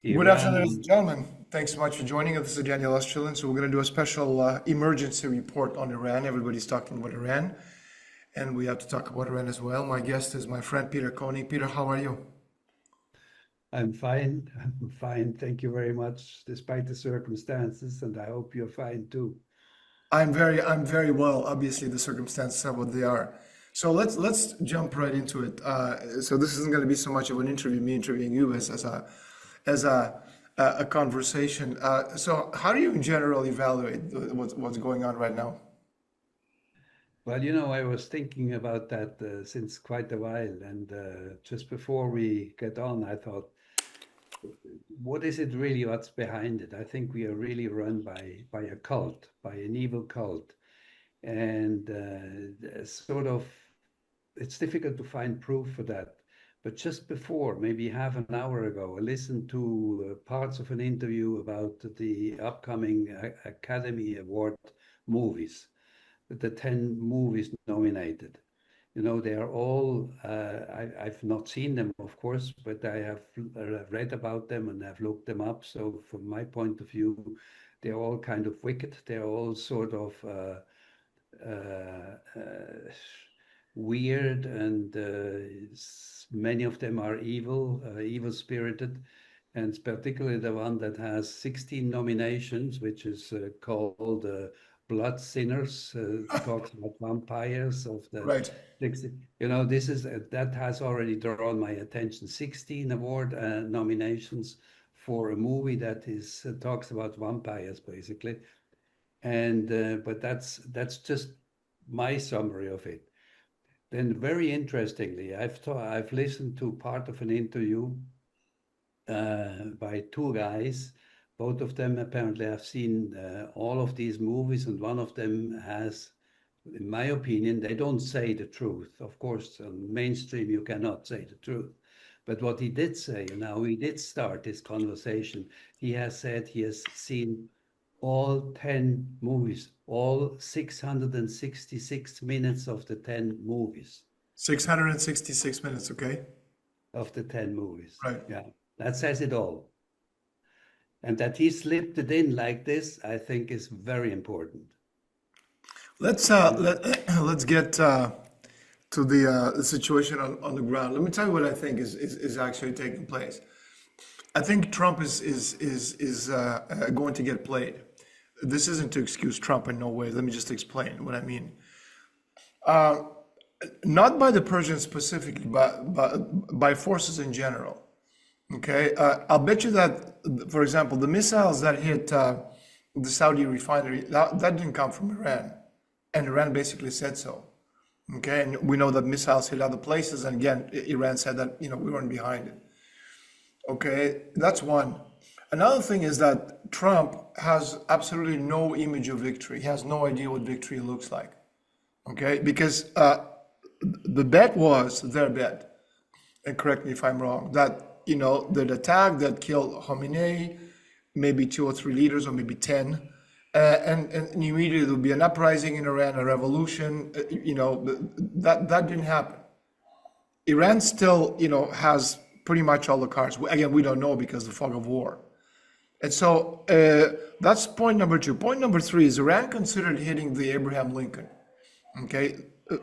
Good afternoon, ladies Iran. and gentlemen. Thanks so much for joining us. This is Daniel Estulin. So we're going to do a special emergency report on Iran. Everybody's talking about Iran, and we have to talk about Iran as well. My guest is my friend Peter Koenig. Peter, how are you? I'm fine. I'm fine. Thank you very much, despite the circumstances, and I hope you're fine too. I'm very well. Obviously, the circumstances are what they are. So let's jump right into it. So this isn't going to be so much of an interview, me interviewing you, as a conversation. So how do you in general evaluate what's going on right now? Well, I was thinking about that since quite a while, and just before we get on, I thought, what is it really what's behind it? I think we are really run by a cult, by an evil cult, and sort of it's difficult to find proof for that. But just before, maybe half an hour ago, I listened to parts of an interview about the upcoming Academy Award movies, the 10 movies nominated. They are all, I've not seen them, of course, but I have read about them and I've looked them up. So, from my point of view, they're all kind of wicked. They're all sort of weird, and many of them are evil, evil spirited, and particularly the one that has 16 nominations, which is called Blood Sinners, talks about vampires of the Right. 60. This is that has already drawn my attention. 16 award nominations for a movie that is talks about vampires, basically. And but that's just my summary of it. Then, very interestingly, I've listened to part of an interview by two guys. Both of them apparently have seen all of these movies, and one of them has, in my opinion, they don't say the truth. Of course, on mainstream, you cannot say the truth. But what he did say, and how he did start this conversation, he has said he has seen all 10 movies, all 666 minutes of the 10 movies. 666 minutes, okay? Of the 10 movies. Right. Yeah, that says it all. And that he slipped it in like this, I think, is very important. And Let's get to the situation on the ground. Let me tell you what I think is actually taking place. I think Trump is going to get played. This isn't to excuse Trump in no way. Let me just explain what I mean. Not by the Persians specifically, but by forces in general. Okay, I'll bet you that, for example, the missiles that hit the Saudi refinery, that didn't come from Iran, and Iran basically said so. Okay, and we know that missiles hit other places, and again, Iran said that we weren't behind it. Okay, that's one. Another thing is that Trump has absolutely no image of victory. He has no idea what victory looks like. Okay, because the bet was their bet, and correct me if I'm wrong, that that attack that killed Khamenei, maybe two or three leaders, or maybe 10, and immediately there would be an uprising in Iran, a revolution. That didn't happen. Iran still, has pretty much all the cards. Again, we don't know because of the fog of war. And so that's point number two. Point number three is Iran considered hitting the Abraham Lincoln, okay,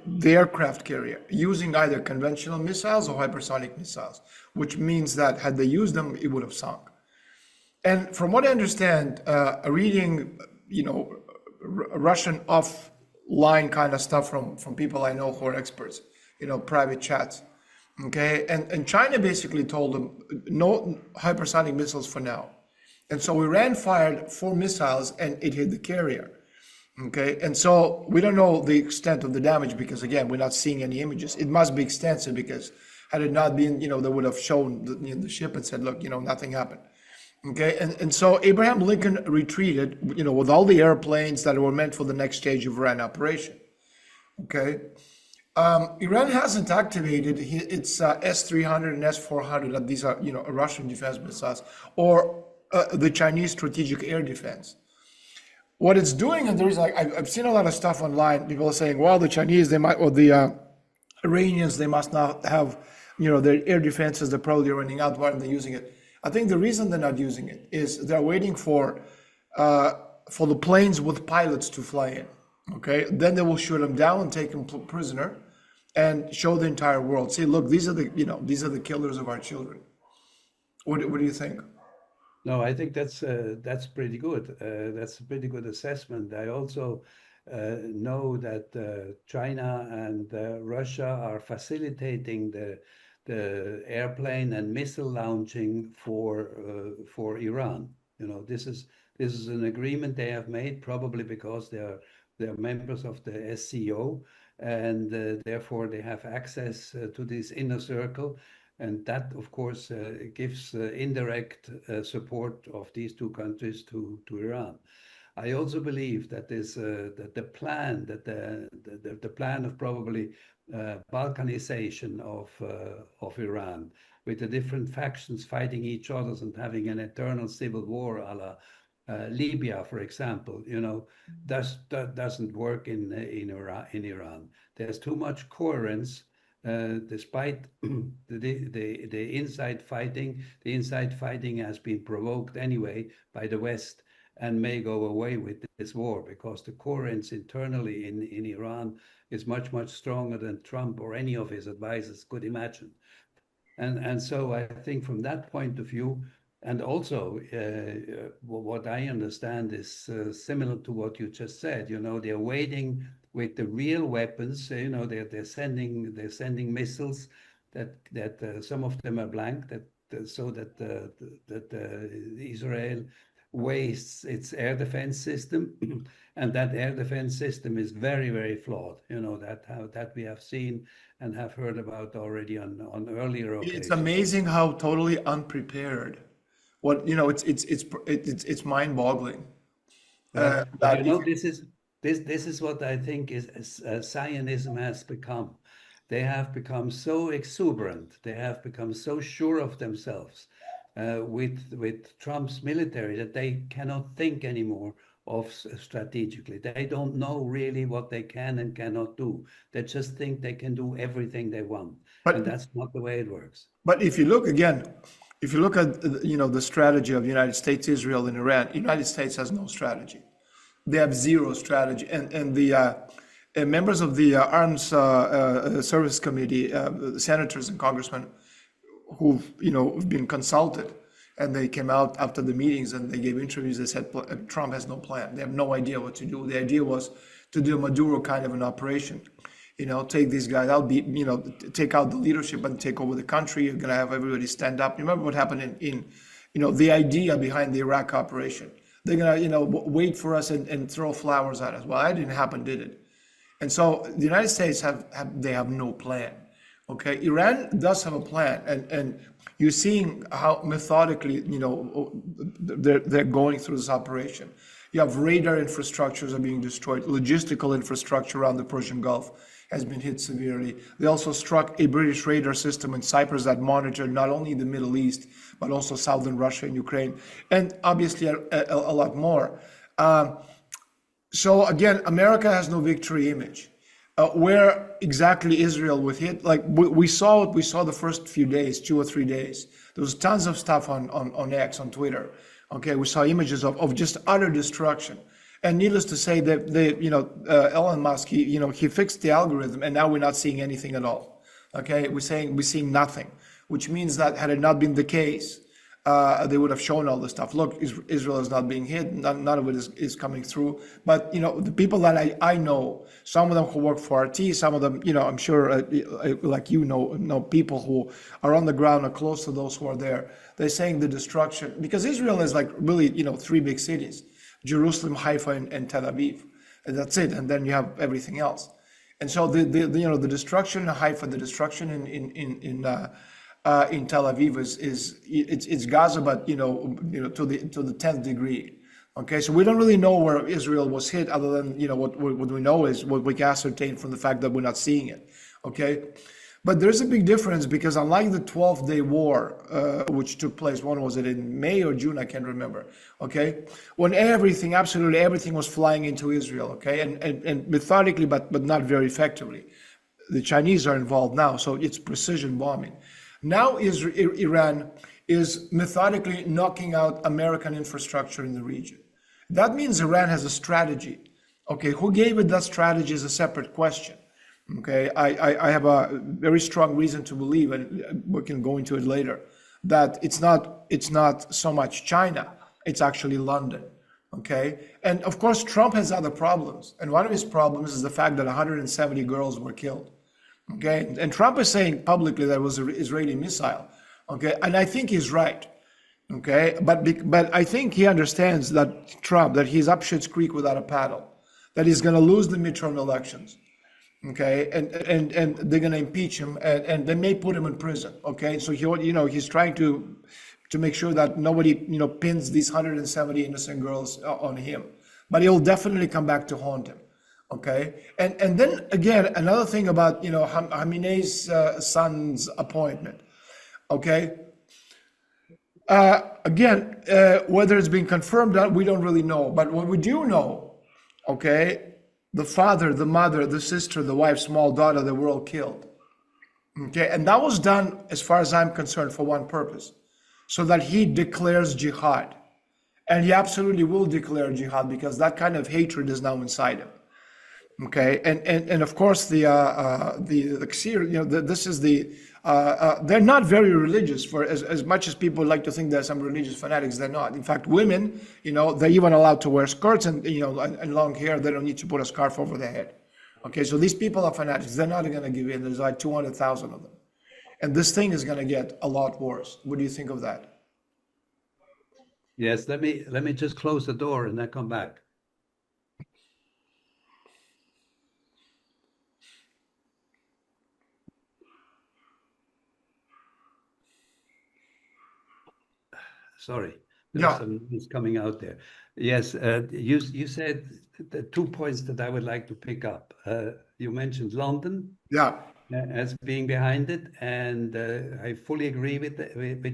the aircraft carrier, using either conventional missiles or hypersonic missiles, which means that had they used them, it would have sunk. And from what I understand, reading, Russian offline kind of stuff from people I know who are experts, private chats, okay, and China basically told them no hypersonic missiles for now. And so Iran fired four missiles and it hit the carrier. Okay, and so we don't know the extent of the damage because again, we're not seeing any images. It must be extensive because had it not been, they would have shown the ship and said, look, nothing happened. Okay, and so Abraham Lincoln retreated, with all the airplanes that were meant for the next stage of Iran operation. Okay, Iran hasn't activated its S-300 and S-400. That these are, Russian defense missiles or the Chinese strategic air defense. What it's doing, and there's I've seen a lot of stuff online. People are saying, well, the Chinese they might, or the Iranians they must not have, their air defenses. They're probably running out. Why aren't they using it? I think the reason they're not using it is they're waiting uh, for the planes with pilots to fly in. Okay, then they will shoot them down and take them prisoner, and show the entire world. See, look, these are the killers of our children. What do you think? No, I think that's pretty good. That's a pretty good assessment. I also know that China and Russia are facilitating the airplane and missile launching for Iran. You know, this is an agreement they have made, probably because they're members of the SCO, and therefore they have access to this inner circle. And that, of course, gives indirect support of these two countries to Iran. I also believe that that the plan of probably Balkanization of Iran, with the different factions fighting each other and having an eternal civil war, a la Libya, for example, that doesn't work in Iran. There's too much coherence. Despite the inside fighting, the inside fighting has been provoked anyway by the West and may go away with this war, because the coherence internally in Iran is much, much stronger than Trump or any of his advisors could imagine. And so I think from that point of view, and also what I understand is similar to what you just said. They're waiting with the real weapons. They're sending missiles that some of them are blank, so that Israel wastes its air defense system, and that air defense system is very, very flawed. That we have seen and have heard about already on earlier It's occasions. amazing how totally unprepared. It's mind-boggling. But That if this is what I think is Zionism has become. They have become so exuberant. They have become so sure of themselves with Trump's military that they cannot think anymore of strategically. They don't know really what they can and cannot do. They just think they can do everything they want, and but that's not the way it works. but if you look again, if you look at the strategy of the United States, Israel, and Iran, United States has no strategy. They have zero strategy, and the members of the Arms Service Committee, the senators and congressmen who've been consulted, and they came out after the meetings and they gave interviews. They said Trump has no plan. They have no idea what to do. The idea was to do a Maduro kind of an operation. Take these guys out, take out the leadership and take over the country. You're going to have everybody stand up. Remember what happened in the idea behind the Iraq operation. They're going to, wait for us and throw flowers at us. Well, that didn't happen, did it? And so the United States have no plan. Okay, Iran does have a plan, and you're seeing how methodically, they're going through this operation. You have radar infrastructures are being destroyed. Logistical infrastructure around the Persian Gulf has been hit severely. They also struck a British radar system in Cyprus that monitored not only the Middle East, but also southern Russia and Ukraine, and obviously a lot more. So again, America has no victory image. Where exactly Israel would hit, like we saw the first few days, 2 or 3 days. There was tons of stuff on X, on Twitter. Okay, we saw images of just utter destruction. And needless to say, that Elon Musk, he fixed the algorithm, and now we're not seeing anything at all. Okay, we're seeing nothing, which means that had it not been the case, they would have shown all this stuff. Look, Israel is not being hit. None of it is coming through. But the people that I know, some of them who work for RT, some of them, I'm sure, like know people who are on the ground or close to those who are there. They're saying the destruction, because Israel is like really 3 big cities: Jerusalem, Haifa, and Tel Aviv. And that's it. And then you have everything else. And so the destruction in Haifa, the destruction in Tel Aviv it's Gaza, but to the 10th degree. Okay, so we don't really know where Israel was hit, other than what we know is what we can ascertain from the fact that we're not seeing it. Okay, but there's a big difference, because unlike the 12-day war, which took place, when was it, in May or June? I can't remember. Okay, when absolutely everything was flying into Israel. Okay, and methodically, but not very effectively. The Chinese are involved now, so it's precision bombing. Now Iran is methodically knocking out American infrastructure in the region. That means Iran has a strategy. Okay, who gave it that strategy is a separate question. Okay, I have a very strong reason to believe, and we can go into it later, that it's not so much China, it's actually London. Okay, and of course Trump has other problems, and one of his problems is the fact that 170 girls were killed. Okay, and Trump is saying publicly that it was an Israeli missile. Okay, and I think he's right. Okay, but I think he understands that Trump, that he's up shit's creek without a paddle, that he's going to lose the midterm elections. Okay, and they're going to impeach him, and they may put him in prison. Okay, so he's trying to make sure that nobody pins these 170 innocent girls on him, but he'll definitely come back to haunt him. Okay, and then again another thing about Khamenei's son's appointment. Okay, again, whether it's been confirmed, we don't really know. But what we do know, okay, the father, the mother, the sister, the wife, small daughter, they were all killed. Okay, and that was done, as far as I'm concerned, for one purpose, so that he declares jihad. And he absolutely will declare jihad because that kind of hatred is now inside him. Okay, and of course the Qasir, this is they're not very religious. For as much as people like to think there's some religious fanatics, they're not. In fact, women, they're even allowed to wear skirts and and long hair. They don't need to put a scarf over their head. Okay, so these people are fanatics. They're not going to give in. There's like 200,000 of them, and this thing is going to get a lot worse. What do you think of that? Yes, let me just close the door and then come back. Sorry, there's some news coming out there. Yes, you said the 2 points that I would like to pick up. You mentioned London Yeah. as being behind it, and I fully agree with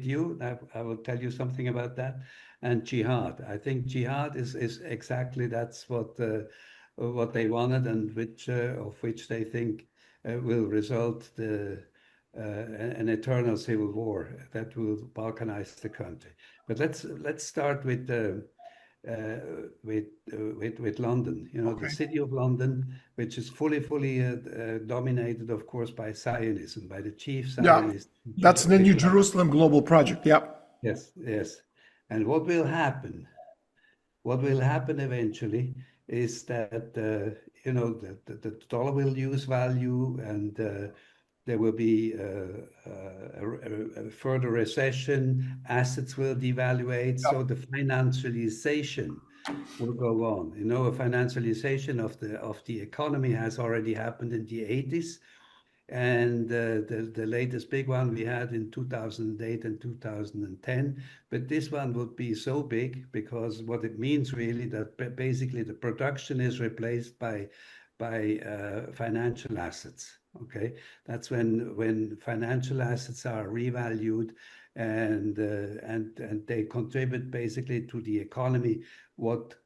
you. I will tell you something about that. And jihad. I think jihad is exactly that's what they wanted, and of which they think will result an eternal civil war that will balkanize the country. But let's start with London. The city of London, which is fully dominated, of course, by Zionism, by the chief Zionist. That's the New Jerusalem Global Project. Yeah. Yes, yes. And what will happen? What will happen eventually is that the dollar will lose value, and there will be a further recession. Assets will devaluate, so the financialization will go on. A financialization of the economy has already happened in the 80s. And the latest big one we had in 2008 and 2010. But this one would be so big because what it means really that basically the production is replaced by financial assets. Okay, that's when financial assets are revalued, and they contribute basically to the economy what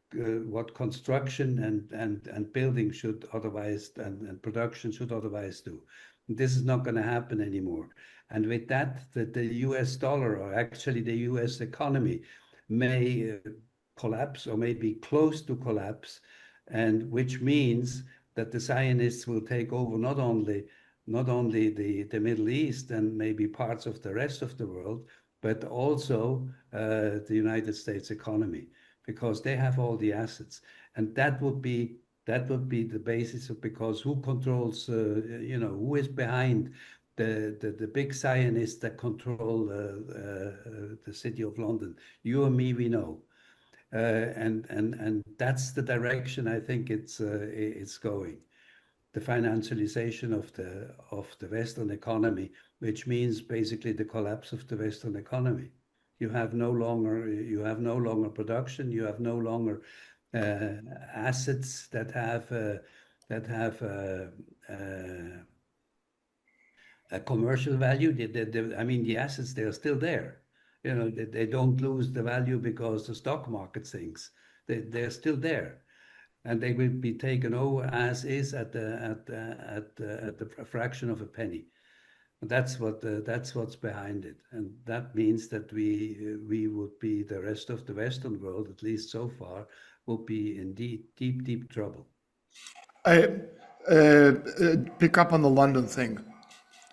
construction and building should otherwise and production should otherwise do. This is not going to happen anymore. And with that, the US dollar, or actually the US economy, may collapse or may be close to collapse, and which means that the Zionists will take over not only the Middle East and maybe parts of the rest of the world, but also the United States economy, because they have all the assets. And that would be the basis of, because who controls, who is behind the big Zionists that control the city of London? You and me, we know. And that's the direction I think it's going. The financialization of the Western economy, which means basically the collapse of the Western economy. You have no longer production. You have no longer assets that have a commercial value. I mean, the assets, they're still there. They don't lose the value because the stock market sinks. They're still there, and they will be taken over as is at the fraction of a penny. That's what's behind it, and that means that we would be, the rest of the Western world, at least so far, will be in deep trouble. I pick up on the London thing.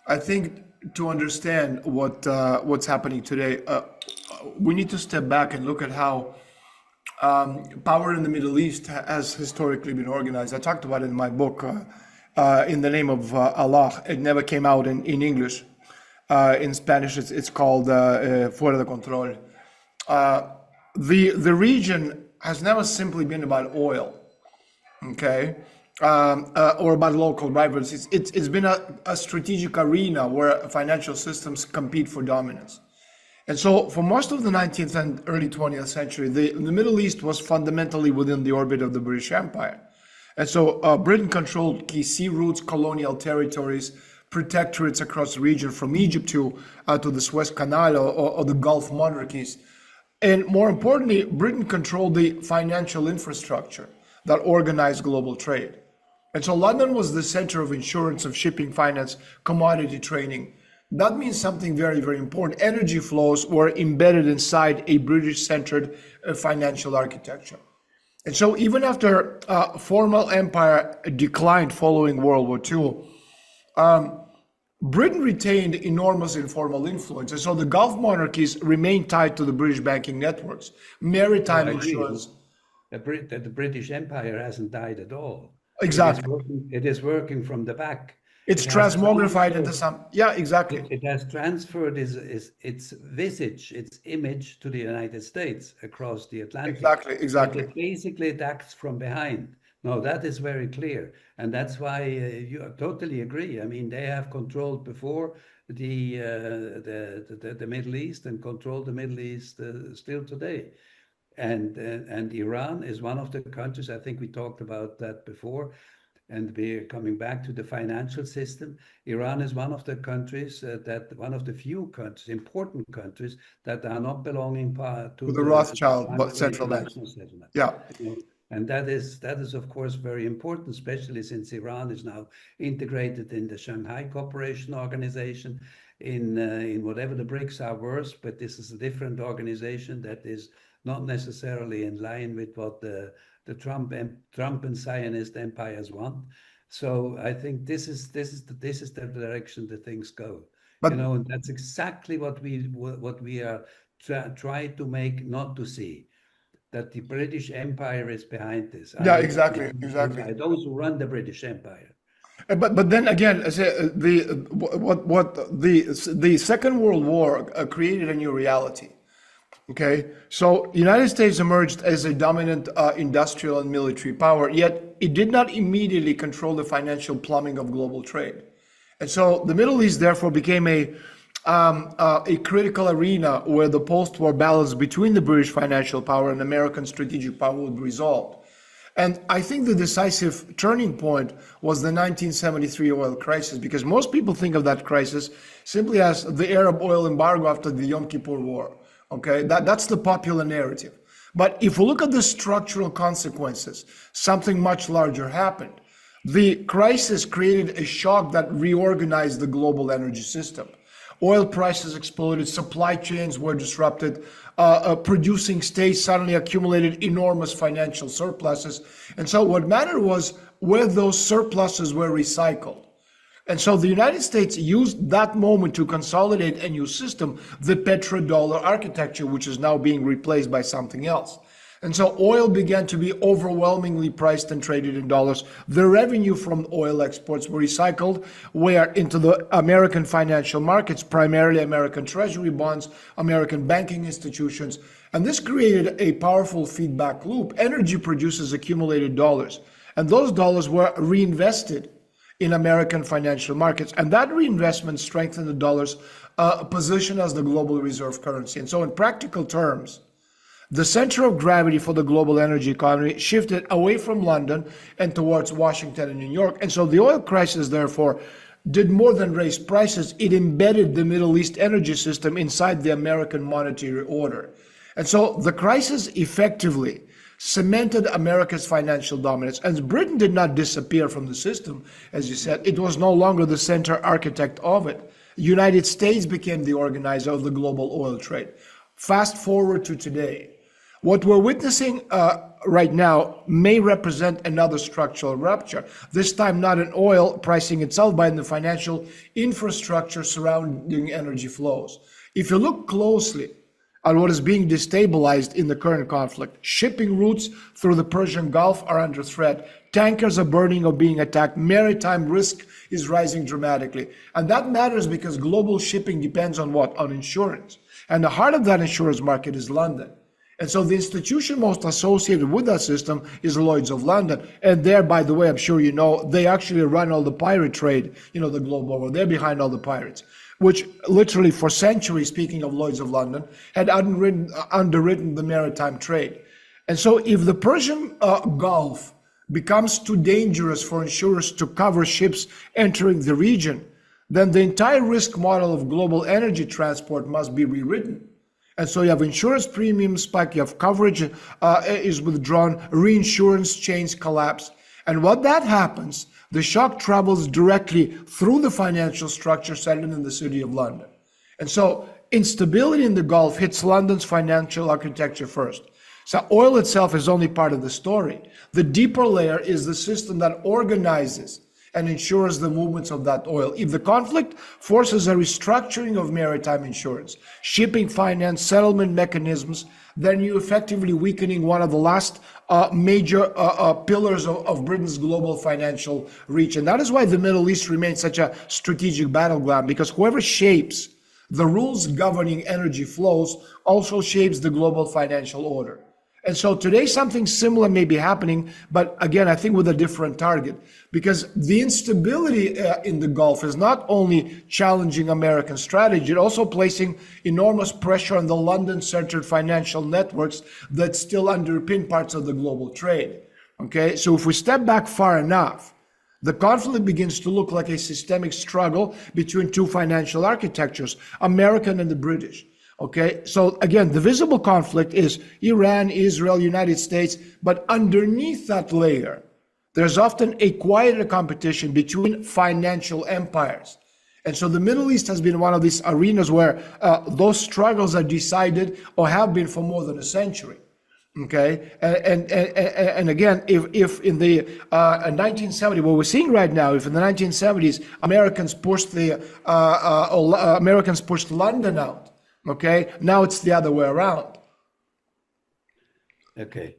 I think to understand what's happening today, we need to step back and look at how power in the Middle East has historically been organized. I talked about it in my book, In the Name of Allah. It never came out in English. In Spanish, it's called Fuera de Control. The region has never simply been about oil, okay, or about local rivals. It's been a strategic arena where financial systems compete for dominance. And so for most of the 19th and early 20th century, the Middle East was fundamentally within the orbit of the British Empire. And so Britain controlled key sea routes, colonial territories, protectorates across the region from Egypt to the Suez Canal or the Gulf monarchies. And more importantly, Britain controlled the financial infrastructure that organized global trade. And so London was the center of insurance, of shipping, finance, commodity trading. That means something very, very important. Energy flows were embedded inside a British-centered financial architecture. And so even after formal empire declined following World War II, Britain retained enormous informal influence. And so the Gulf monarchies remained tied to the British banking networks, maritime insurance. The British Empire hasn't died at all. Exactly. It is working from the back. It's transmogrified into some, yeah, exactly. It has transferred its visage, its image to the United States across the Atlantic. Exactly. It basically attacks from behind. No, that is very clear. And that's why you totally agree. I mean, they have controlled before the Middle East and control the Middle East still today. And Iran is one of the countries, I think we talked about that before, and we're coming back to the financial system. Iran is one of the countries one of the few countries, important countries, that are not belonging to the Rothschild central bank. Yeah. And that is of course very important, especially since Iran is now integrated in the Shanghai Cooperation Organization, in whatever the BRICS are worse, but this is a different organization that is not necessarily in line with what the Trump and Zionist empires want. So I think this is the direction that things go. But, and that's exactly what we are trying to make not to see, that the British Empire is behind this. Yeah, exactly. Those who run the British Empire. But then again, the Second World War created a new reality. Okay, so the United States emerged as a dominant industrial and military power, yet it did not immediately control the financial plumbing of global trade. And so the Middle East therefore became a critical arena where the post-war balance between the British financial power and American strategic power would be resolved. And I think the decisive turning point was the 1973 oil crisis, because most people think of that crisis simply as the Arab oil embargo after the Yom Kippur War. Okay, that's the popular narrative. But if we look at the structural consequences, something much larger happened. The crisis created a shock that reorganized the global energy system. Oil prices exploded, supply chains were disrupted, producing states suddenly accumulated enormous financial surpluses. And so what mattered was where those surpluses were recycled. And so the United States used that moment to consolidate a new system, the petrodollar architecture, which is now being replaced by something else. And so oil began to be overwhelmingly priced and traded in dollars. The revenue from oil exports were recycled into the American financial markets, primarily American treasury bonds, American banking institutions. And this created a powerful feedback loop. Energy producers accumulated dollars, and those dollars were reinvested in American financial markets. And that reinvestment strengthened the dollar's position as the global reserve currency. And so in practical terms, the center of gravity for the global energy economy shifted away from London and towards Washington and New York. And so the oil crisis, therefore, did more than raise prices. It embedded the Middle East energy system inside the American monetary order. And so the crisis effectively cemented America's financial dominance. And Britain did not disappear from the system, as you said. It was no longer the center architect of it. United States became the organizer of the global oil trade. Fast forward to today. What we're witnessing right now may represent another structural rupture, this time not in oil pricing itself, but in the financial infrastructure surrounding energy flows. If you look closely at what is being destabilized in the current conflict, shipping routes through the Persian Gulf are under threat, tankers are burning or being attacked, maritime risk is rising dramatically. And that matters because global shipping depends on what? On insurance. And the heart of that insurance market is London. And so the institution most associated with that system is Lloyd's of London. And there, by the way, I'm sure you know, they actually run all the pirate trade, the globe over. They're behind all the pirates, which literally for centuries, speaking of Lloyd's of London, had underwritten the maritime trade. And so if the Persian Gulf becomes too dangerous for insurers to cover ships entering the region, then the entire risk model of global energy transport must be rewritten. And so you have insurance premiums spike, you have coverage is withdrawn, reinsurance chains collapse. And what that happens, the shock travels directly through the financial structure settled in the city of London. And so instability in the Gulf hits London's financial architecture first. So oil itself is only part of the story. The deeper layer is the system that organizes and ensures the movements of that oil. If the conflict forces a restructuring of maritime insurance, shipping finance, settlement mechanisms, then you're effectively weakening one of the last major pillars of Britain's global financial reach. And that is why the Middle East remains such a strategic battleground, because whoever shapes the rules governing energy flows also shapes the global financial order. And so today something similar may be happening, but again, I think with a different target, because the instability in the Gulf is not only challenging American strategy, it also placing enormous pressure on the London-centered financial networks that still underpin parts of the global trade. Okay, so if we step back far enough, the conflict begins to look like a systemic struggle between two financial architectures, American and the British. Okay, so again, the visible conflict is Iran, Israel, United States, but underneath that layer, there's often a quieter competition between financial empires. And so the Middle East has been one of these arenas where those struggles are decided or have been for more than a century. Okay, and again, if in the 1970s, what we're seeing right now, if in the 1970s Americans pushed London out, okay, now it's the other way around. Okay.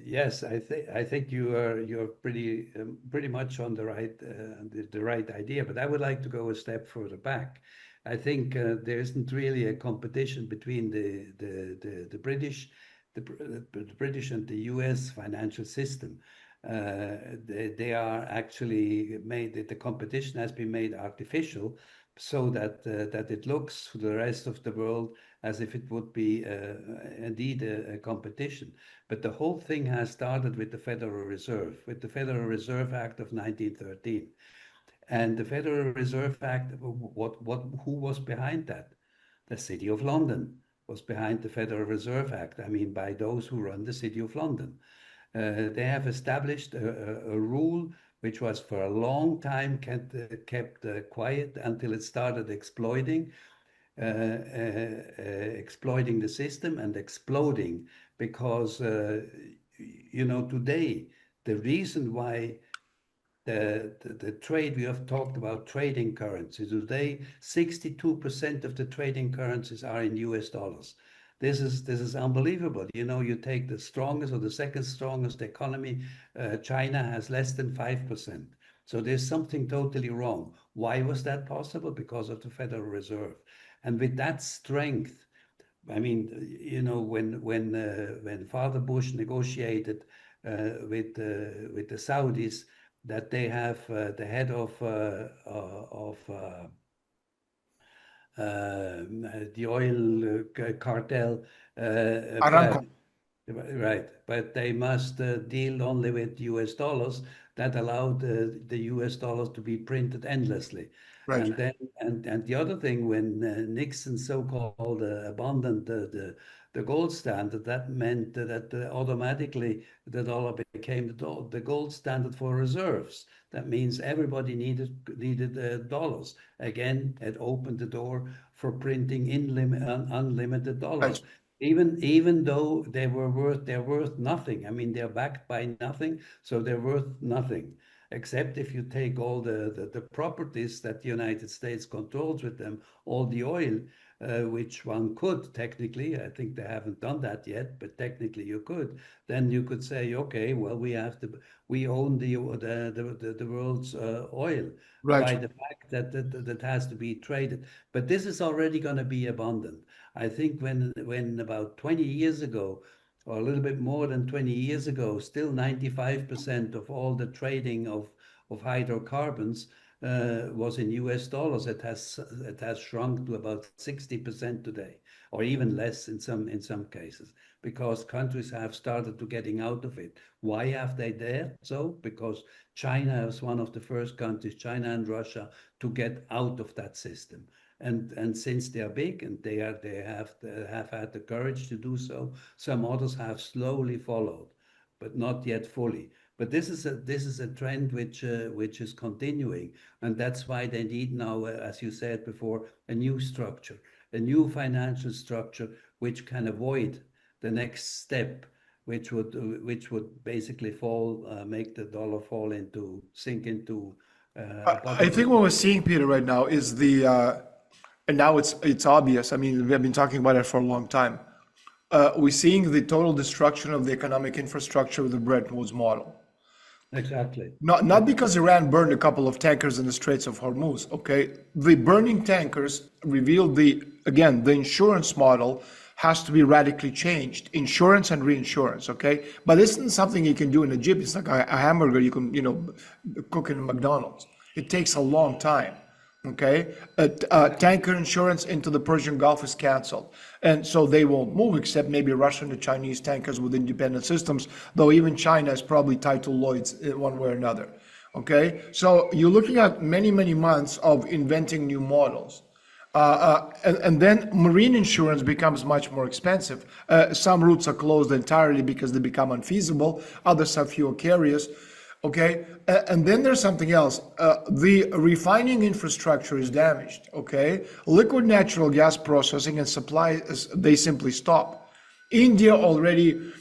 Yes, I think you're pretty much on the right idea, but I would like to go a step further back. I think there isn't really a competition between the British and the U.S. financial system. They are actually the competition has been made artificial, so that it looks to the rest of the world as if it would be indeed a competition. But the whole thing has started with the Federal Reserve, with the Federal Reserve Act of 1913. And the Federal Reserve Act, who was behind that? The City of London was behind the Federal Reserve Act. I mean, by those who run the City of London. They have established a rule which was for a long time kept quiet until it started exploiting the system and exploding, because today the reason why the trade, we have talked about trading currencies. Today, 62% of the trading currencies are in US dollars. This is unbelievable. You take the strongest or the second strongest economy, China has less than 5%. So there's something totally wrong. Why was that possible? Because of the Federal Reserve. And with that strength, I mean, when Father Bush negotiated with the Saudis, that they have the head of the oil cartel, Aramco. right? But they must deal only with US dollars. That allowed the US dollars to be printed endlessly. Right. And then and the other thing, when Nixon so-called abandoned the gold standard, that meant that automatically the dollar became the gold standard for reserves. That means everybody needed dollars. Again, it opened the door for printing unlimited dollars. Right. Even though they're worth nothing. I mean, they're backed by nothing, so they're worth nothing. Except if you take all the properties that the United States controls with them, all the oil, which one could technically, I think they haven't done that yet, but technically you could, then you could say, okay, well, we own the world's oil by Right. the fact that has to be traded. But this is already going to be abundant. I think when about 20 years ago, or a little bit more than 20 years ago, still 95% of all the trading of hydrocarbons was in US dollars. It has shrunk to about 60% today, or even less in some cases, because countries have started to getting out of it. Why have they dared so? Because China was one of the first countries, China and Russia, to get out of that system. And since they are big and they have had the courage to do so, some others have slowly followed, but not yet fully. But this is a trend which is continuing, and that's why they need now, as you said before, a new structure, a new financial structure which can avoid the next step, which would basically make the dollar sink into I think abundance. what we're seeing, Peter, right now is and now it's obvious. I mean, we have been talking about it for a long time. We're seeing the total destruction of the economic infrastructure of the Bretton Woods model. Exactly. Not because Iran burned a couple of tankers in the Straits of Hormuz, okay? The burning tankers revealed the insurance model has to be radically changed, insurance and reinsurance, okay? But this isn't something you can do in Egypt. It's like a hamburger you can, cook in McDonald's. It takes a long time. Okay, tanker insurance into the Persian Gulf is canceled, and so they won't move except maybe Russian and Chinese tankers with independent systems. Though even China is probably tied to Lloyd's in one way or another. Okay, so you're looking at many months of inventing new models. And then marine insurance becomes much more expensive. Some routes are closed entirely because they become unfeasible. Others have fewer carriers. Okay, and then there's something else. The refining infrastructure is damaged. Okay, liquid natural gas processing and supply, they simply stop. India already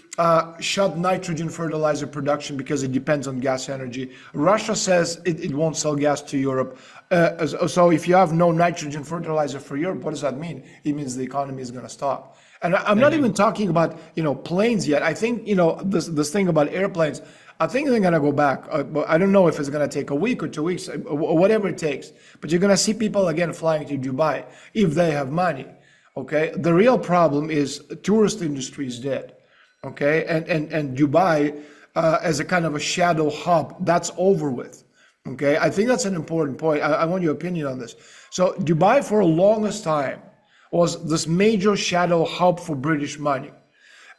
shut nitrogen fertilizer production because it depends on gas energy. Russia says it won't sell gas to Europe. So if you have no nitrogen fertilizer for Europe, what does that mean? It means the economy is going to stop. And I'm not even talking about planes yet. I think this thing about airplanes. I think they're going to go back. But I don't know if it's going to take a week or 2 weeks, or whatever it takes. But you're going to see people again flying to Dubai if they have money. Okay. The real problem is tourist industry is dead. Okay. And Dubai as a kind of a shadow hub, that's over with. Okay. I think that's an important point. I want your opinion on this. So Dubai for the longest time was this major shadow hub for British money.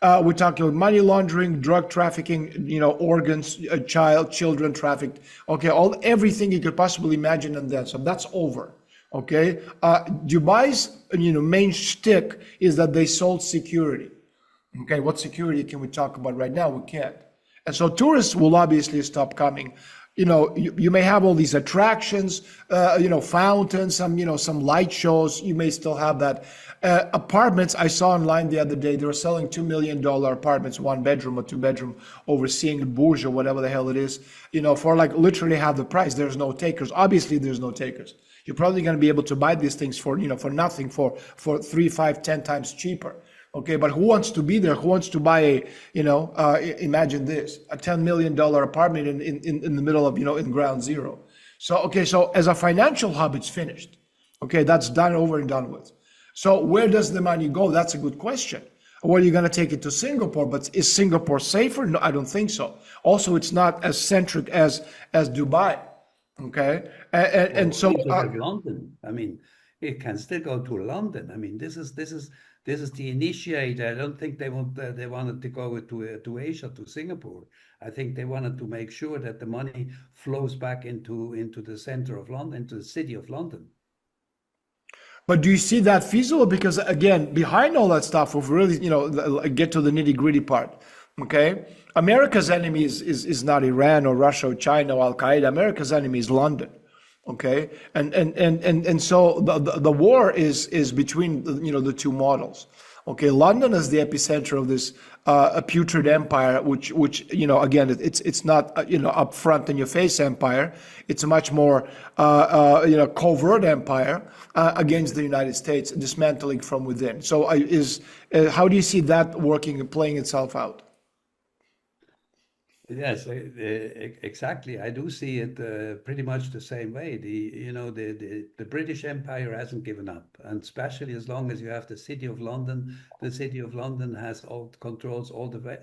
We're talking about money laundering, drug trafficking, organs, children trafficked. Okay, everything you could possibly imagine, and then so that's over. Okay, Dubai's main shtick is that they sold security. Okay, what security can we talk about right now? We can't. And so tourists will obviously stop coming. You may have all these attractions, fountains, some light shows. You may still have that. Apartments, I saw online the other day, they were selling $2 million apartments, 1 bedroom or 2 bedroom, overseeing Burj or whatever the hell it is, for like literally half the price. There's no takers. Obviously, there's no takers. You're probably going to be able to buy these things for nothing, for 3, 5, 10 times cheaper. Okay, but who wants to be there? Who wants to buy imagine this, a $10 million apartment in the middle of, in ground zero. So as a financial hub, it's finished. Okay, that's done, over and done with. So where does the money go? That's a good question. Well, you're going to take it to Singapore, but is Singapore safer? No, I don't think so. Also, it's not as centric as Dubai. Okay, and so Look at London. I mean, it can still go to London. I mean, this is the initiator. I don't think they wanted to go to Asia, to Singapore. I think they wanted to make sure that the money flows back into the center of London, into the city of London. But do you see that feasible? Because again, behind all that stuff, if we really, get to the nitty gritty part, okay? America's enemy is not Iran or Russia or China or Al Qaeda. America's enemy is London, okay? And so the war is between the two models. Okay, London is the epicenter of this a putrid empire, which again, it's not up front in your face empire. It's a much more covert empire against the United States, dismantling from within. So how do you see that working and playing itself out? Yes, exactly. I do see it pretty much the same way. The British Empire hasn't given up, and especially as long as you have the City of London, the City of London controls all the way.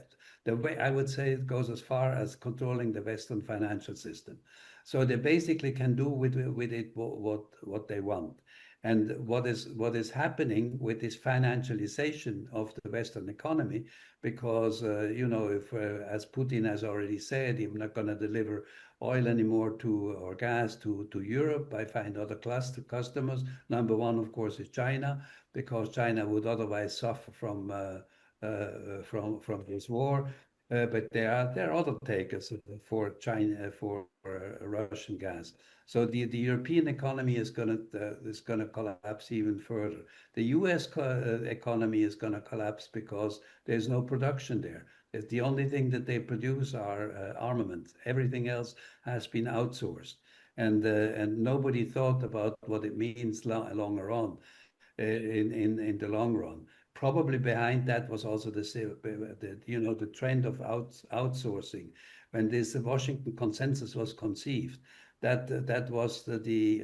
I would say it goes as far as controlling the Western financial system. So they basically can do with it what they want. And what is happening with this financialization of the Western economy, because if as Putin has already said, he's not going to deliver oil anymore or gas to Europe. I find other customers. Number one, of course, is China, because China would otherwise suffer from this war. But there are other takers for China for Russian gas. So the European economy is going to collapse even further. The U.S. economy is going to collapse because there's no production there. The only thing that they produce are armaments. Everything else has been outsourced, and nobody thought about what it means longer on, in the long run. Probably behind that was also the trend of outsourcing. When this Washington consensus was conceived, that was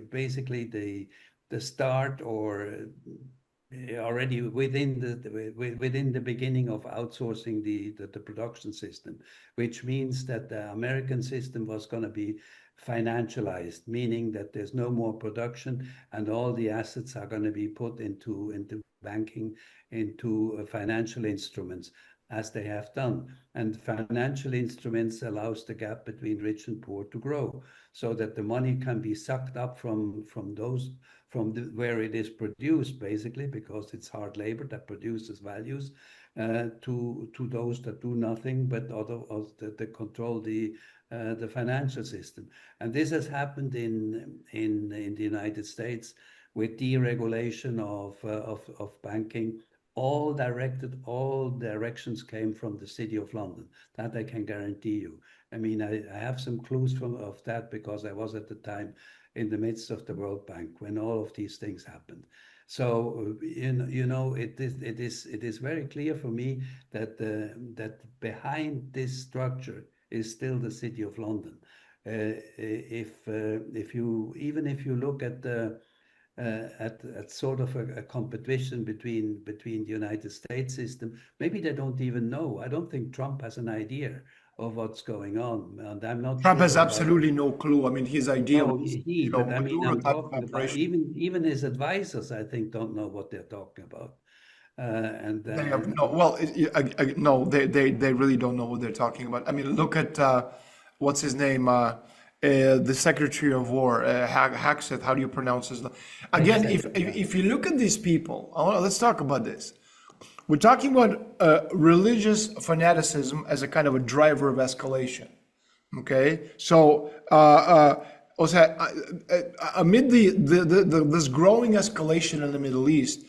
basically the start, or already within the beginning of outsourcing the production system, which means that the American system was going to be financialized, meaning that there's no more production and all the assets are going to be put into banking, into financial instruments, as they have done. And financial instruments allows the gap between rich and poor to grow, so that the money can be sucked up from where it is produced, basically, because it's hard labor that produces values, to those that do nothing but that control the financial system. And this has happened in the United States with deregulation of banking. All directions came from the City of London. That I can guarantee you. I mean, I have some clues of that, because I was at the time in the midst of the World Bank when all of these things happened. So it is very clear for me that behind this structure is still the City of London. If you look at sort of a competition between the United States system, maybe they don't even know. I don't think Trump has an idea of what's going on, and I'm not Trump sure has absolutely no clue. I mean, his idea no, was, but I mean, Maduro I'm type of talking about operation. even his advisors, I think, don't know what they're talking about. And They have no, well, no, they really don't know what they're talking about. I mean, look at what's his name, the Secretary of War, Hackseth. How do you pronounce his name? Again, if you look at these people, let's talk about this. We're talking about religious fanaticism as a kind of a driver of escalation. Okay, so amid this growing escalation in the Middle East,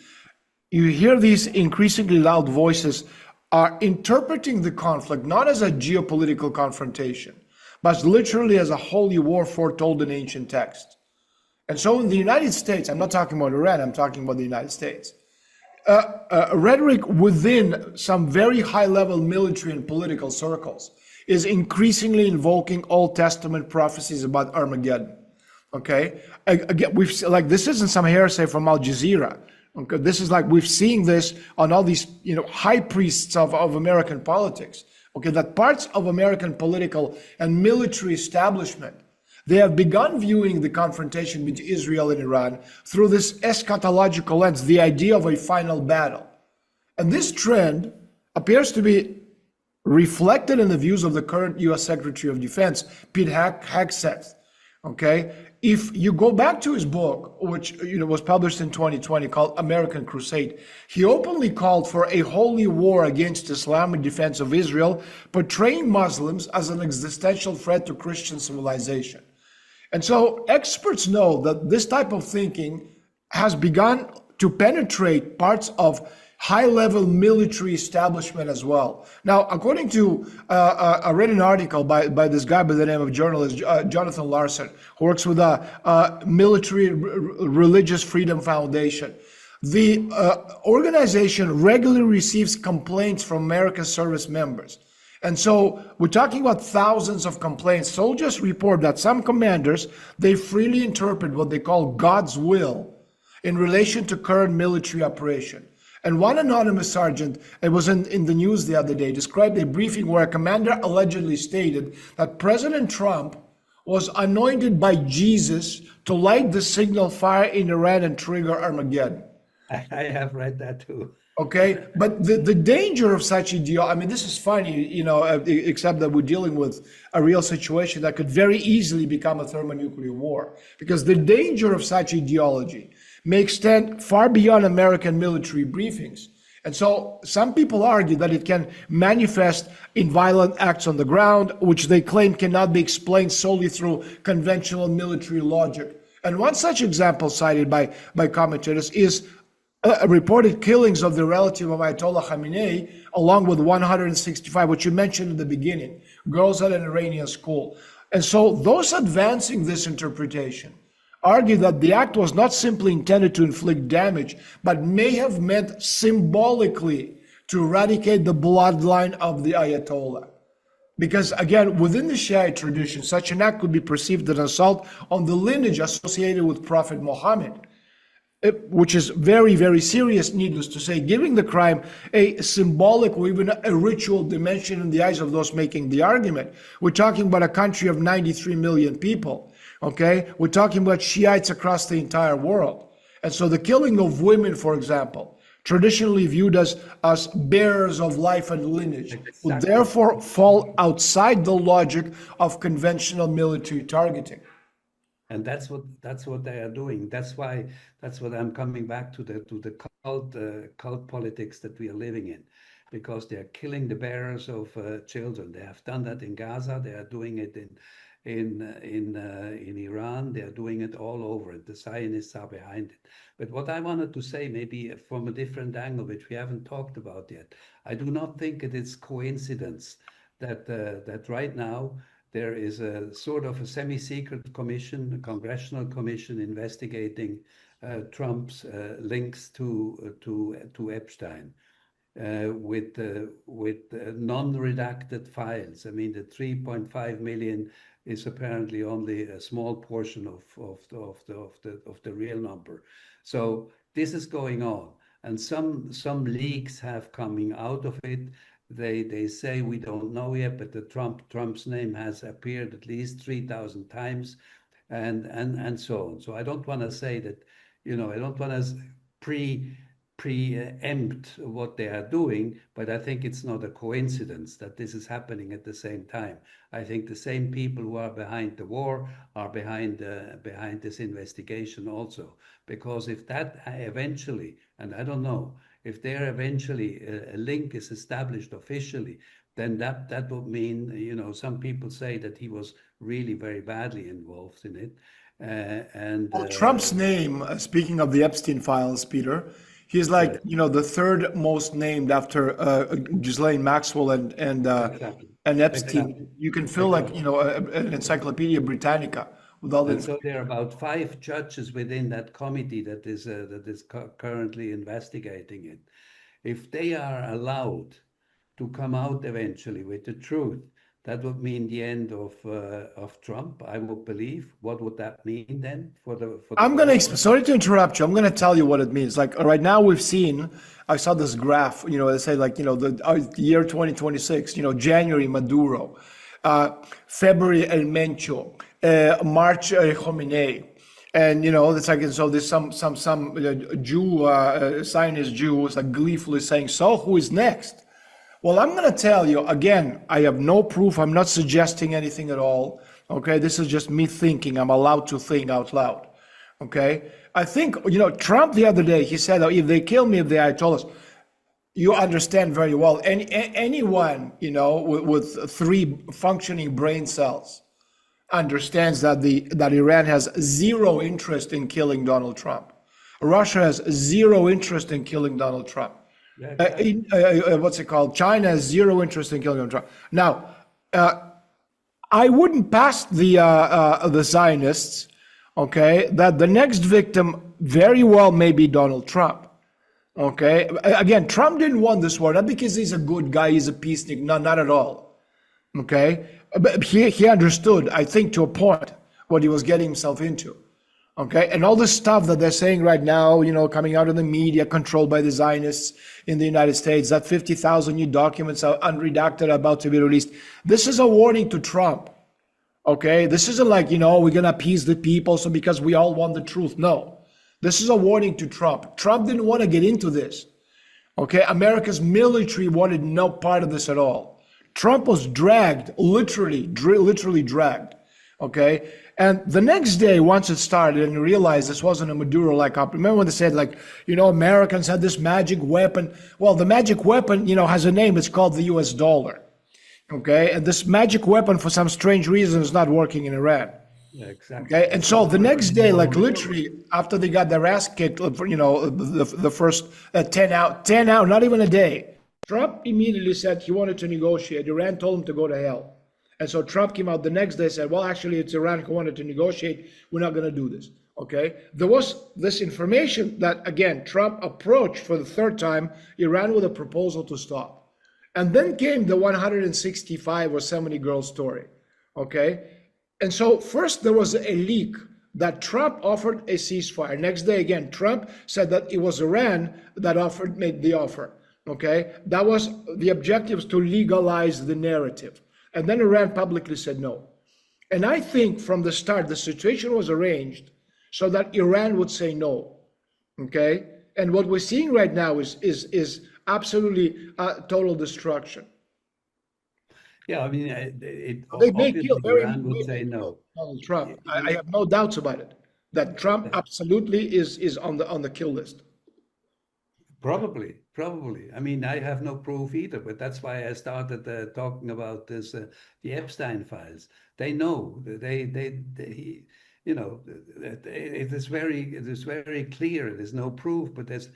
you hear these increasingly loud voices are interpreting the conflict not as a geopolitical confrontation, but literally as a holy war foretold in ancient texts. And so in the United States, I'm not talking about Iran, I'm talking about the United States, rhetoric within some very high-level military and political circles is increasingly invoking Old Testament prophecies about Armageddon. Okay, again, this isn't some hearsay from Al Jazeera. Okay, this is we've seen this on all these high priests of American politics. Okay, that parts of American political and military establishment, they have begun viewing the confrontation between Israel and Iran through this eschatological lens, the idea of a final battle. And this trend appears to be reflected in the views of the current U.S. Secretary of Defense, Pete Hegseth, Okay, if you go back to his book, which was published in 2020, called American Crusade, he openly called for a holy war against Islam in defense of Israel, portraying Muslims as an existential threat to Christian civilization. And so experts know that this type of thinking has begun to penetrate parts of high-level military establishment as well. Now, according to, I read an article by this guy by the name of journalist Jonathan Larson, who works with the Military Religious Freedom Foundation. The organization regularly receives complaints from American service members. And so we're talking about thousands of complaints. Soldiers report that some commanders, they freely interpret what they call God's will in relation to current military operation. And one anonymous sergeant, it was in the news the other day, described a briefing where a commander allegedly stated that President Trump was anointed by Jesus to light the signal fire in Iran and trigger Armageddon. I have read that too. Okay, but the danger of such ideology, I mean, this is funny, except that we're dealing with a real situation that could very easily become a thermonuclear war, because the danger of such ideology may extend far beyond American military briefings. And so some people argue that it can manifest in violent acts on the ground, which they claim cannot be explained solely through conventional military logic. And one such example cited by commentators is reported killings of the relative of Ayatollah Khamenei, along with 165, which you mentioned in the beginning, girls at an Iranian school. And so those advancing this interpretation argue that the act was not simply intended to inflict damage, but may have meant symbolically to eradicate the bloodline of the Ayatollah. Because again, within the Shiite tradition, such an act could be perceived as an assault on the lineage associated with Prophet Muhammad, which is very, very serious, needless to say, giving the crime a symbolic or even a ritual dimension in the eyes of those making the argument. We're talking about a country of 93 million people. Okay, we're talking about Shiites across the entire world. And so the killing of women, for example, traditionally viewed as bearers of life and lineage, would therefore fall outside the logic of conventional military targeting. And that's what they are doing. That's what I'm coming back to the cult politics that we are living in, because they are killing the bearers of children. They have done that in Gaza. They are doing it in Iran. They are doing it all over. The Zionists are behind it. But what I wanted to say, maybe from a different angle, which we haven't talked about yet, I do not think it is coincidence that right now there is a sort of a semi-secret commission, a congressional commission investigating Trump's links to Epstein. With non-redacted files. I mean, the 3.5 million is apparently only a small portion of the real number. So this is going on, and some leaks have coming out of it. They say we don't know yet, but Trump's name has appeared at least 3,000 times, and so on. So I don't want to say that, I don't want to preempt what they are doing, but I think it's not a coincidence that this is happening at the same time. I think the same people who are behind the war are behind this investigation also, because if that eventually, and I don't know, if there eventually a link is established officially, then that would mean, some people say that he was really very badly involved in it. Well, Trump's name, speaking of the Epstein files, Peter, he's like, the third most named after Ghislaine Maxwell and Exactly. Epstein. Exactly. You can feel like, an Encyclopedia Britannica with all the. And so there are about 5 judges within that committee that is currently investigating it. If they are allowed to come out eventually with the truth, that would mean the end of Trump, I would believe. What would that mean then for the I'm going to, sorry to interrupt you. I'm going to tell you what it means. Like right now I saw this graph, they say like, the year 2026, January Maduro, February El Mencho, March Khamenei. And, it's like, so there's some Jew, Zionist Jew was like gleefully saying, so who is next? Well, I'm going to tell you, again, I have no proof. I'm not suggesting anything at all. Okay, this is just me thinking. I'm allowed to think out loud. Okay, I think, Trump the other day, he said, "Oh, if they kill me, if they Ayatollahs," you understand very well. Anyone, with three functioning brain cells understands that Iran has zero interest in killing Donald Trump. Russia has zero interest in killing Donald Trump. Yeah, exactly. What's it called? China has zero interest in killing Donald Trump. Now, I wouldn't pass the Zionists, okay, that the next victim very well may be Donald Trump. Okay, again, Trump didn't want this war, not because he's a good guy, he's a peacenik, not at all. Okay, but he understood, I think, to a point what he was getting himself into. Okay, and all this stuff that they're saying right now, coming out of the media, controlled by the Zionists in the United States, that 50,000 new documents are unredacted about to be released. This is a warning to Trump. Okay, this isn't like, we're going to appease the people so because we all want the truth. No, this is a warning to Trump. Trump didn't want to get into this. Okay, America's military wanted no part of this at all. Trump was dragged, literally dragged. Okay, and the next day, once it started and you realized this wasn't a Maduro-like op, remember when they said, like, Americans had this magic weapon? Well, the magic weapon, has a name. It's called the US dollar. Okay, and this magic weapon, for some strange reason, is not working in Iran. Yeah, exactly. Okay, and so the next day, like literally after they got their ass kicked, the first 10 out, not even a day, Trump immediately said he wanted to negotiate. Iran told him to go to hell. And so Trump came out the next day and said, well, actually, it's Iran who wanted to negotiate. We're not going to do this. Okay, there was this information that, again, Trump approached for the third time Iran with a proposal to stop. And then came the 165 or so many girls story. Okay, and so first there was a leak that Trump offered a ceasefire. Next day, again, Trump said that it was Iran that made the offer. Okay, that was the objective, to legalize the narrative. And then Iran publicly said no. And I think from the start, the situation was arranged so that Iran would say no. Okay, and what we're seeing right now is absolutely total destruction. Yeah, I mean, They may obviously kill very Iran would say no. Donald Trump. I have no doubts about it. That Trump absolutely is on the kill list. Probably. I mean, I have no proof either, but that's why I started talking about this, the Epstein files. They know, it is very clear. There's no proof, but there's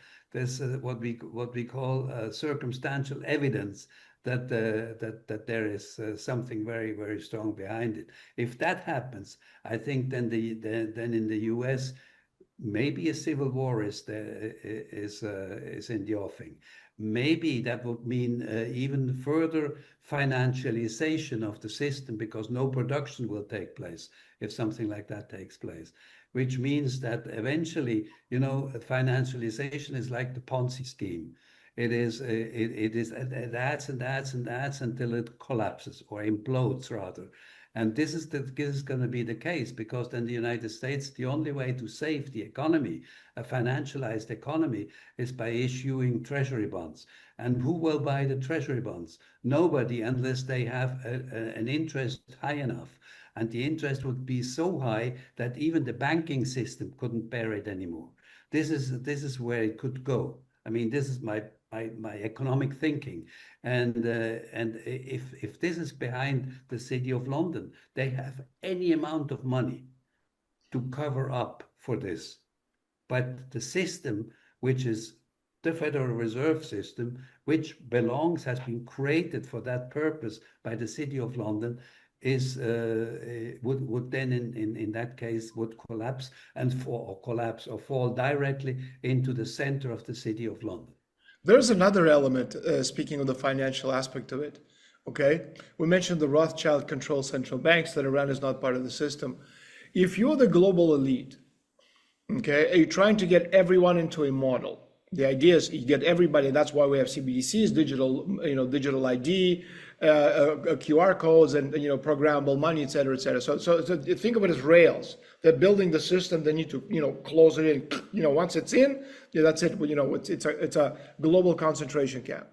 what we call circumstantial evidence that there is something very, very strong behind it. If that happens, I think then in the U.S. maybe a civil war is in the offing. Maybe that would mean even further financialization of the system, because no production will take place if something like that takes place. Which means that eventually, financialization is like the Ponzi scheme. It adds until it collapses or implodes rather. And this is going to be the case, because then the United States, the only way to save the economy, a financialized economy, is by issuing treasury bonds. And who will buy the treasury bonds? Nobody, unless they have an interest high enough. And the interest would be so high that even the banking system couldn't bear it anymore. This is where it could go. I mean, this is my economic thinking, and if this is behind the City of London, they have any amount of money to cover up for this. But the system, which is the Federal Reserve System, which has been created for that purpose by the City of London, would then in that case would collapse or fall directly into the center of the City of London. There's another element, speaking of the financial aspect of it. Okay, we mentioned the Rothschild control central banks, that Iran is not part of the system. If you're the global elite, okay, are you trying to get everyone into a model? The idea is you get everybody. That's why we have CBDCs, digital ID, QR codes, and programmable money, et cetera, et cetera. So think of it as rails. They're building the system. They need to close it in. Once it's in, that's it. It's a global concentration camp.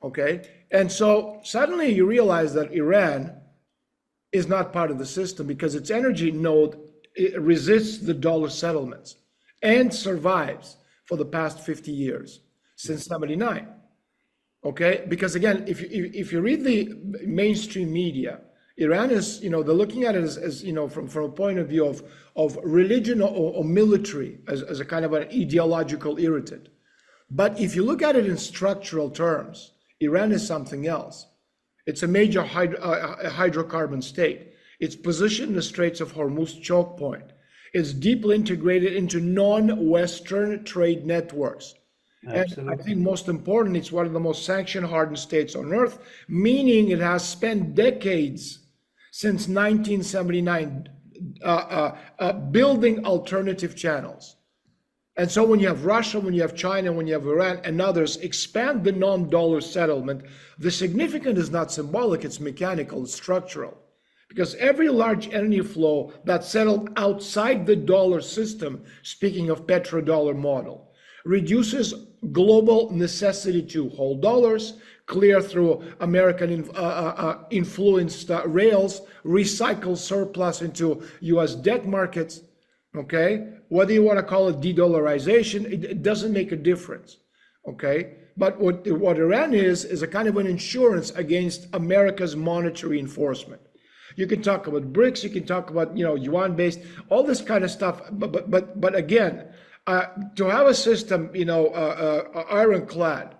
Okay, and so suddenly you realize that Iran is not part of the system because its energy node resists the dollar settlements and survives for the past 50 years since 79. Okay, because again, if you read the mainstream media, Iran is, they're looking at it as from a point of view of religion or military as a kind of an ideological irritant. But if you look at it in structural terms, Iran is something else. It's a major hydrocarbon state. It's positioned in the Straits of Hormuz choke point. It's deeply integrated into non-Western trade networks. And I Absolutely. think most important, it's one of the most sanction-hardened states on earth, meaning it has spent decades since 1979 building alternative channels. And so when you have Russia, when you have China, when you have Iran and others expand the non-dollar settlement, the significance is not symbolic, it's mechanical, it's structural. Because every large energy flow that's settled outside the dollar system, speaking of petrodollar model, reduces global necessity to hold dollars, clear through American influenced rails, recycle surplus into US debt markets, okay? Whether you want to call it de-dollarization, it doesn't make a difference, okay? But what Iran is a kind of an insurance against America's monetary enforcement. You can talk about BRICS, you can talk about, yuan-based, all this kind of stuff. But again, to have a system, ironclad,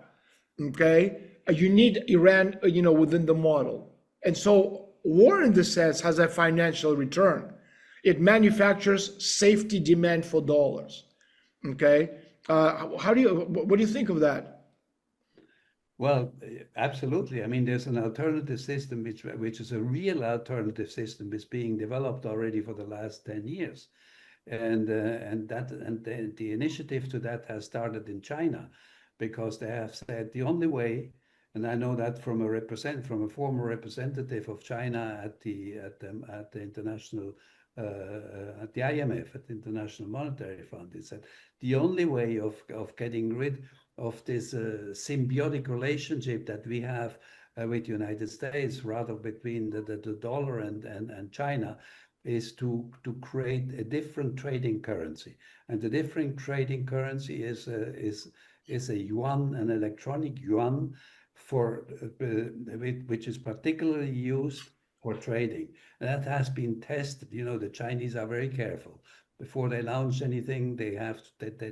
okay, you need Iran, within the model. And so war in this sense has a financial return. It manufactures safety demand for dollars, okay? What do you think of that? Well, absolutely. I mean, there's an alternative system, which is a real alternative system, is being developed already for the last 10 years. And the initiative to that has started in China, because they have said the only way, and I know that from a former representative of China at the international at the IMF, at the International Monetary Fund, he said the only way of getting rid of this symbiotic relationship that we have with the United States, rather between the dollar and China, is to create a different trading currency. And the different trading currency is a yuan, an electronic yuan, which is particularly used for trading. And that has been tested. The Chinese are very careful. Before they launch anything, they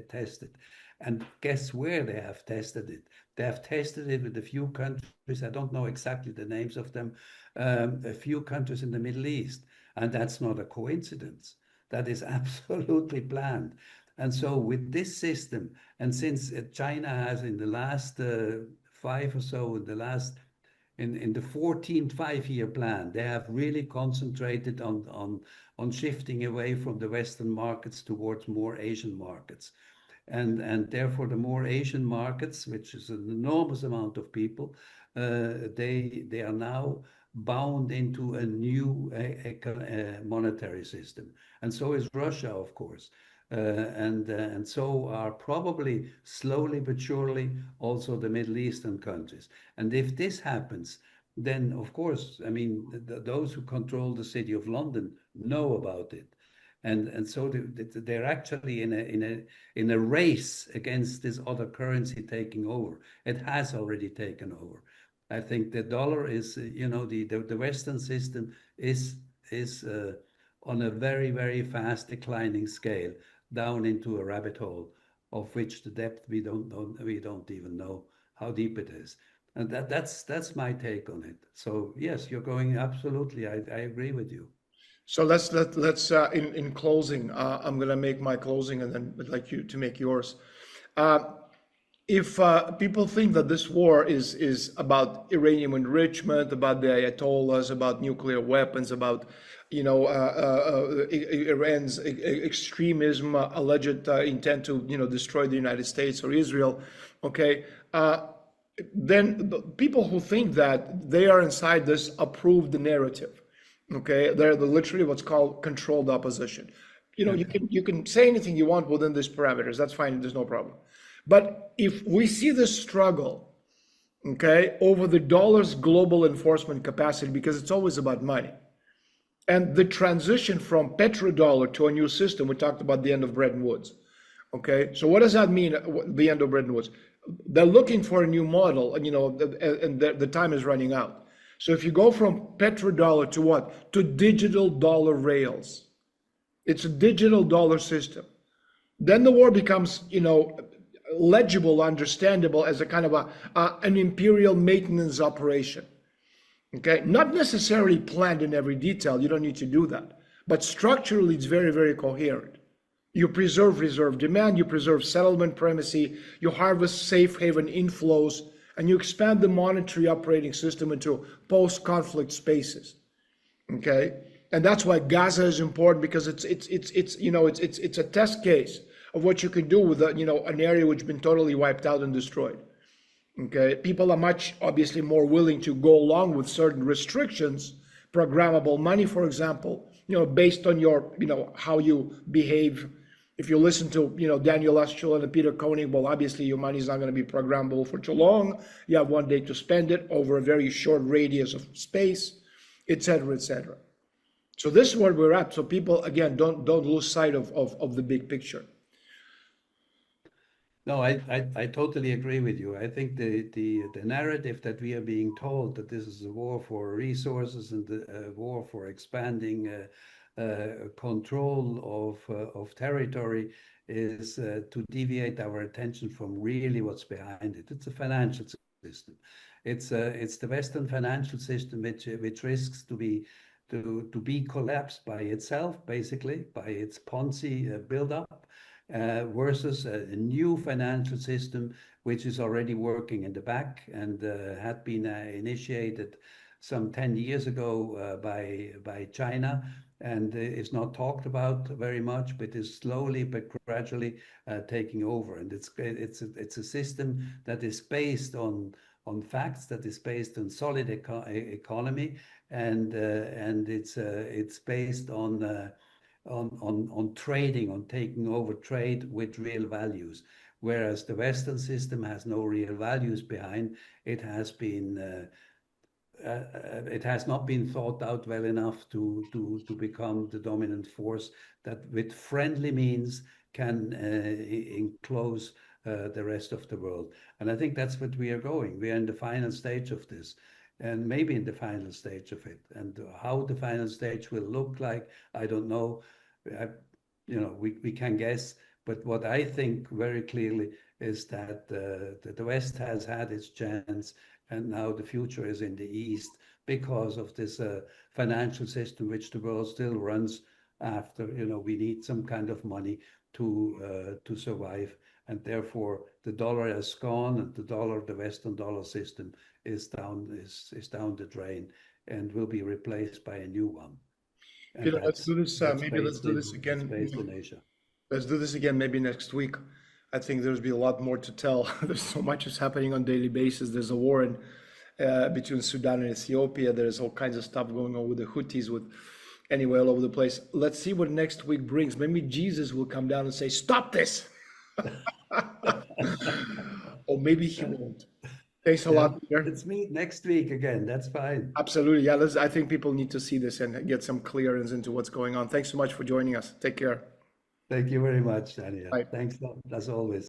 test it. And guess where they have tested it? They have tested it with a few countries. I don't know exactly the names of them. A few countries in the Middle East. And that's not a coincidence. That is absolutely planned. And so with this system, and since China has in the last 5 or so, in the 14th five-year plan, they have really concentrated on shifting away from the Western markets towards more Asian markets. And therefore, the more Asian markets, which is an enormous amount of people, they are now bound into a new monetary system. And so is Russia, of course. And so are probably slowly but surely also the Middle Eastern countries. And if this happens, then of course, I mean, those who control the city of London know about it. And so they're actually in a race against this other currency taking over. It has already taken over. I think the dollar is, the Western system is on a very, very fast declining scale, down into a rabbit hole of which the depth we don't even know how deep it is. And that's my take on it. So yes, you're going absolutely. I agree with you. So let's in closing, I'm going to make my closing and then I'd like you to make yours. If people think that this war is about uranium enrichment, about the Ayatollahs, about nuclear weapons, about Iran's extremism, alleged intent to destroy the United States or Israel, okay, then the people who think that they are inside this approved narrative, okay, they're literally what's called controlled opposition. You can say anything you want within these parameters. That's fine. There's no problem. But if we see this struggle, okay, over the dollar's global enforcement capacity, because it's always about money, And the transition from petrodollar to a new system, we talked about the end of Bretton Woods. Okay, so what does that mean, the end of Bretton Woods? They're looking for a new model, and the time is running out. So if you go from petrodollar to what? To digital dollar rails. It's a digital dollar system. Then the war becomes, legible, understandable as a kind of an imperial maintenance operation. Okay, not necessarily planned in every detail. You don't need to do that. But structurally, it's very, very coherent. You preserve reserve demand, you preserve settlement primacy, you harvest safe haven inflows, and you expand the monetary operating system into post-conflict spaces. Okay, and that's why Gaza is important, because it's a test case of what you can do with an area which has been totally wiped out and destroyed. Okay, people are much obviously more willing to go along with certain restrictions, programmable money, for example, based on your, how you behave. If you listen to, Daniel Estulin and Peter Koenig, well, obviously your money is not going to be programmable for too long. You have one day to spend it over a very short radius of space, et cetera, et cetera. So this is where we're at. So people, again, don't lose sight of the big picture. No, I totally agree with you. I think the narrative that we are being told, that this is a war for resources and a war for expanding control of territory, is to deviate our attention from really what's behind it. It's a financial system. It's the Western financial system which risks to be collapsed by itself, basically by its Ponzi buildup. Versus a new financial system which is already working in the back and had been initiated some 10 years ago by China, and is not talked about very much, but is slowly but gradually taking over. And it's a system that is based on facts, that is based on solid economy, and it's based on trading, on taking over trade with real values, whereas the Western system has no real values behind. It has not been thought out well enough to become the dominant force that with friendly means can enclose the rest of the world. And I think that's what we are going. We are in the final stage of this, and maybe in the final stage of it. And how the final stage will look like, I don't know. We can guess, but what I think very clearly is that the West has had its chance, and now the future is in the East because of this financial system which the world still runs after. We need some kind of money to survive, and therefore the dollar has gone, and the Western dollar system is down the drain, and will be replaced by a new one. And Let's do this. Maybe let's do this again. Based in Asia. Let's do this again maybe next week. I think there's be a lot more to tell. There's so much is happening on a daily basis. There's a war between Sudan and Ethiopia. There's all kinds of stuff going on with the Houthis, anyway, all over the place. Let's see what next week brings. Maybe Jesus will come down and say, "Stop this," or maybe he won't. Thanks a lot, Peter. Let's meet next week again. That's fine. Absolutely. Yeah, I think people need to see this and get some clearance into what's going on. Thanks so much for joining us. Take care. Thank you very much, Daniel. Bye. Thanks as always.